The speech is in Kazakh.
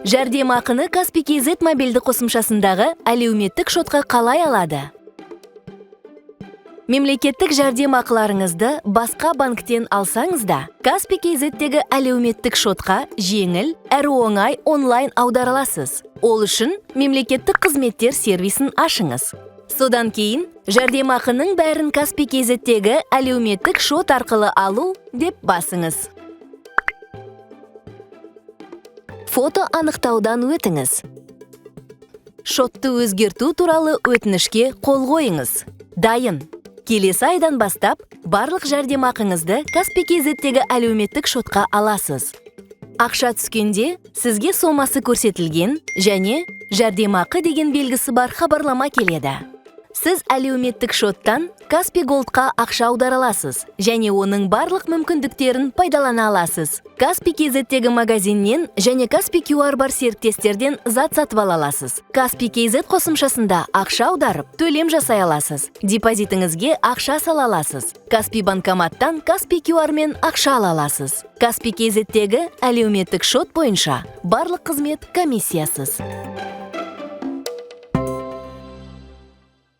Жәрдемақыны Каспий KZ мобильді қосымшасындағы әлеуметтік шотқа қалай алады? Мемлекеттік жәрдемақыларыңызды басқа банктен алсаңыз да, Каспий KZ-тегі әлеуметтік шотқа жеңіл, әрі оңай онлайн аударыласыз. Ол үшін мемлекеттік қызметтер сервисін ашыңыз. Содан кейін жәрдемақының бәрін Каспий KZ-тегі әлеуметтік шот арқылы алу деп басыңыз. Фото анықтаудан өтіңіз. Шотты өзгерту туралы өтінішке қол қойыңыз. Дайын. Келесі айдан бастап, барлық жәрдемақыңызды Каспий KZ-тегі әлеуметтік шотқа аласыз. Ақша түскенде сізге сомасы көрсетілген және жәрдемақы деген белгісі бар хабарлама келеді. Сіз әлеуметтік шоттан Каспий Голдқа ақша аудара аласыз және оның барлық мүмкіндіктерін пайдалана аласыз. Каспий KZ-тегі магазиннен және Каспий QR бар серіктестерден зат сатып ала аласыз. Каспий KZ қосымшасында ақша аударып, төлем жасай аласыз. Депозитіңізге ақша сала аласыз. Каспий банкоматтан Каспий QR мен ақша ала аласыз. Каспий KZ-тегі әлеуметтік шот бойынша барлық қызмет комиссиясыз.